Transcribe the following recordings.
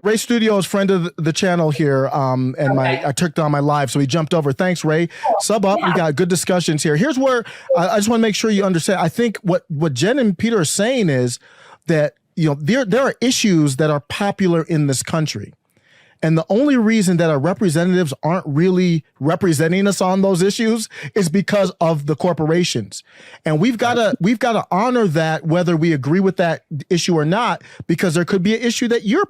Ray Studios, friend of the channel here, and I took on my live, so he jumped over. Thanks, Ray. Sub up. We got good discussions here. Here's where I just want to make sure you understand. I think what Jen and Peter are saying is that there are issues that are popular in this country. And the only reason that our representatives aren't really representing us on those issues is because of the corporations. And we've got to honor that, whether we agree with that issue or not, because there could be an issue that you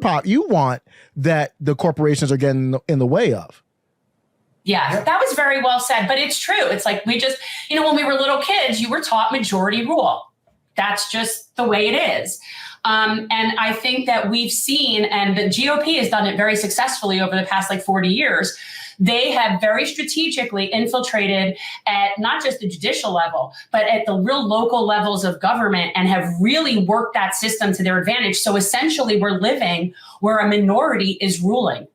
want that the corporations are getting in the way of. Yeah, that was very well said, but it's true. It's like we just, when we were little kids, you were taught majority rule. That's just the way it is. And I think that we've seen, and the GOP has done it very successfully over the past 40 years. They have very strategically infiltrated at not just the judicial level, but at the real local levels of government, and have really worked that system to their advantage. So essentially we're living where a minority is ruling.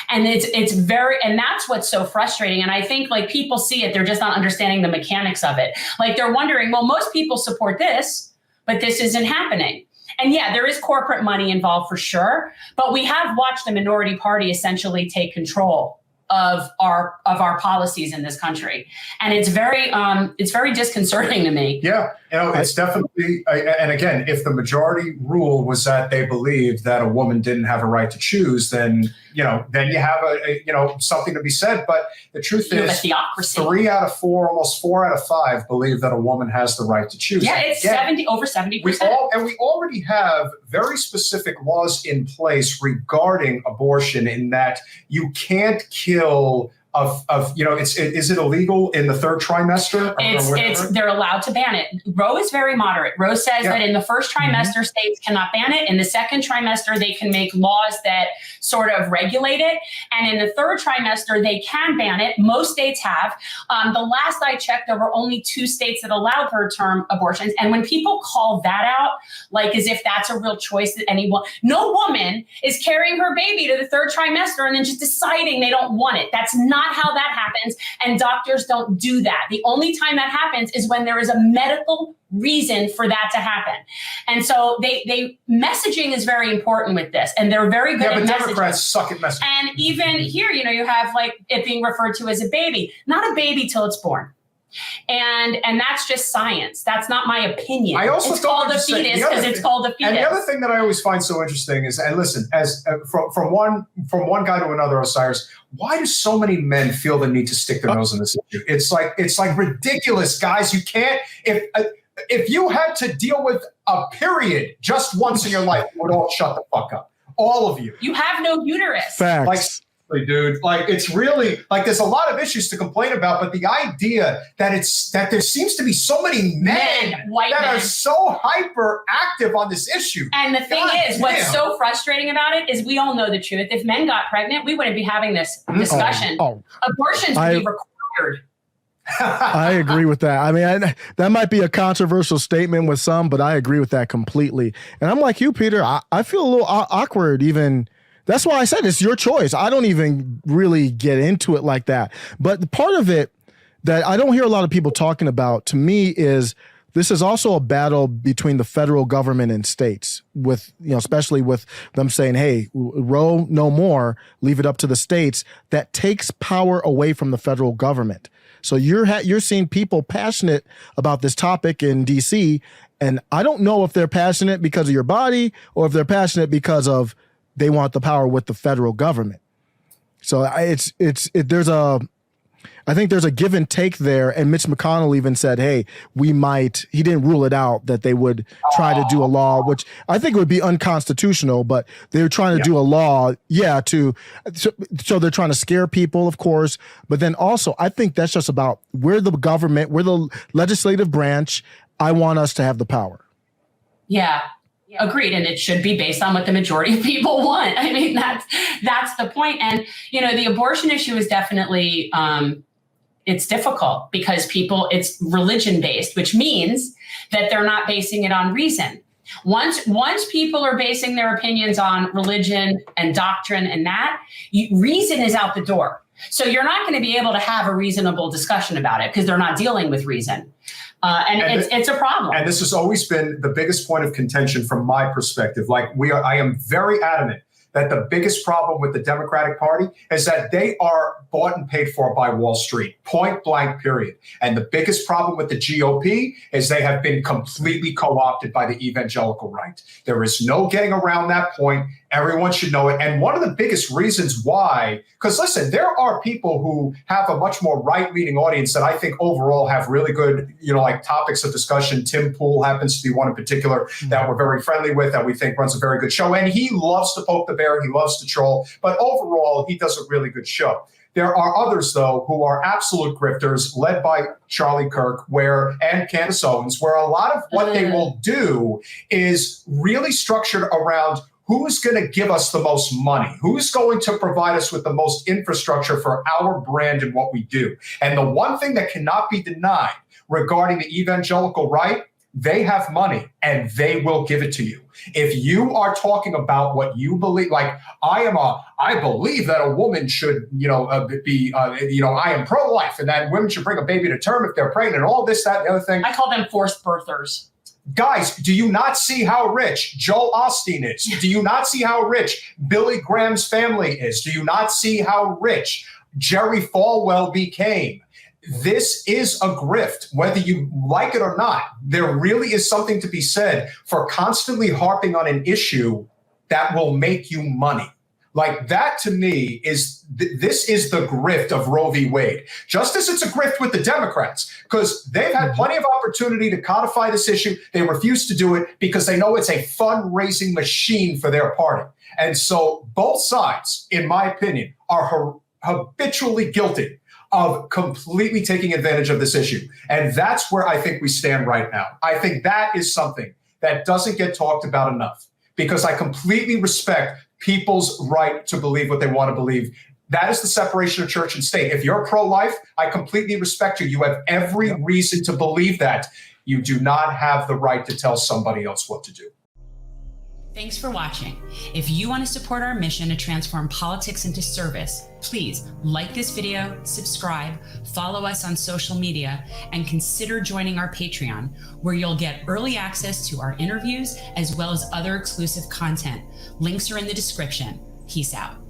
And and that's what's so frustrating. And I think people see it, they're just not understanding the mechanics of it. They're wondering, well, most people support this, but this isn't happening. And yeah, there is corporate money involved for sure, but we have watched the minority party essentially take control of our policies in this country, and it's very disconcerting to me. Yeah, it's definitely. And again, if the majority rule was that they believed that a woman didn't have a right to choose, then you have something to be said. But the truth is, 3 out of 4, almost 4 out of 5 believe that a woman has the right to choose. Yeah, it's over 70%. We already have very specific laws in place regarding abortion, in that you can't kill is it illegal in the 3rd trimester? They're allowed to ban it. Roe is very moderate. Roe says that in the 1st trimester, states cannot ban it. In the 2nd trimester, they can make laws that sort of regulate it. And in the 3rd trimester, they can ban it. Most states have. The last I checked, there were only 2 states that allowed term abortions. And when people call that out, as if that's a real choice that no woman is carrying her baby to the 3rd trimester and then just deciding they don't want it. That's not how that happens, and doctors don't do that. The only time that happens is when there is a medical reason for that to happen. And so they messaging is very important with this, and they're very good at messaging. Democrats suck at messaging. And even here, you have it being referred to as a baby, not a baby till it's born. And that's just science. That's not my opinion. It's called a fetus because it's called a fetus. And the other thing that I always find so interesting is, and listen, as from one guy to another, Osiris, why do so many men feel the need to stick their nose in this issue? It's like ridiculous, guys. You can't if you had to deal with a period just once in your life, you would all shut the fuck up. All of you. You have no uterus. Facts. Dude, it's really there's a lot of issues to complain about, but the idea that there seems to be so many men are so hyper active on this issue. And the thing is, what's so frustrating about it is we all know the truth. If men got pregnant, we wouldn't be having this discussion. Abortions would be required. I agree with that. I mean, that might be a controversial statement with some, but I agree with that completely. And I'm like you, Peter. I feel a little awkward even. That's why I said it's your choice. I don't even really get into it like that. But the part of it that I don't hear a lot of people talking about, to me, is this is also a battle between the federal government and states, with especially with them saying, hey, Roe no more, leave it up to the states. That takes power away from the federal government. So you're seeing people passionate about this topic in DC, and I don't know if they're passionate because of your body or if they're passionate because of they want the power with the federal government. So I think there's a give and take there. And Mitch McConnell even said, hey, he didn't rule it out that they would try to do a law, which I think would be unconstitutional, but they're trying to do a law. So they're trying to scare people, of course. But then also, I think that's just about we're the government, we're the legislative branch. I want us to have the power. Yeah. Agreed. And it should be based on what the majority of people want. I mean, that's the point. And, the abortion issue is definitely, it's difficult because it's religion based, which means that they're not basing it on reason. Once people are basing their opinions on religion and doctrine and reason is out the door. So you're not going to be able to have a reasonable discussion about it because they're not dealing with reason. It's a problem. And this has always been the biggest point of contention from my perspective. I am very adamant that the biggest problem with the Democratic Party is that they are bought and paid for by Wall Street, point blank, period. And the biggest problem with the GOP is they have been completely co-opted by the evangelical right. There is no getting around that point. Everyone should know it. And one of the biggest reasons why, because listen, there are people who have a much more right-leaning audience that I think overall have really good, like topics of discussion. Tim Pool happens to be one in particular that we're very friendly with, that we think runs a very good show. And he loves to poke the bear. He loves to troll. But overall, he does a really good show. There are others, though, who are absolute grifters, led by Charlie Kirk and Candace Owens, where a lot of what they will do is really structured around who's going to give us the most money, who's going to provide us with the most infrastructure for our brand and what we do. And the one thing that cannot be denied regarding the evangelical right, they have money and they will give it to you. If you are talking about what you believe, like I believe that a woman should, I am pro-life and that women should bring a baby to term if they're pregnant and all this, that, and the other thing. I call them forced birthers. Guys, do you not see how rich Joel Osteen is? Do you not see how rich Billy Graham's family is? Do you not see how rich Jerry Falwell became? This is a grift, whether you like it or not. There really is something to be said for constantly harping on an issue that will make you money. Like that to me is, this is the grift of Roe v. Wade. Just as it's a grift with the Democrats, because they've had plenty of opportunity to codify this issue. They refuse to do it because they know it's a fundraising machine for their party. And so both sides, in my opinion, are habitually guilty of completely taking advantage of this issue. And that's where I think we stand right now. I think that is something that doesn't get talked about enough, because I completely respect people's right to believe what they want to believe. That is the separation of church and state. If you're pro-life, I completely respect you. You have every reason to believe that. You do not have the right to tell somebody else what to do. Thanks for watching. If you want to support our mission to transform politics into service, please like this video, subscribe, follow us on social media, and consider joining our Patreon, where you'll get early access to our interviews as well as other exclusive content. Links are in the description. Peace out.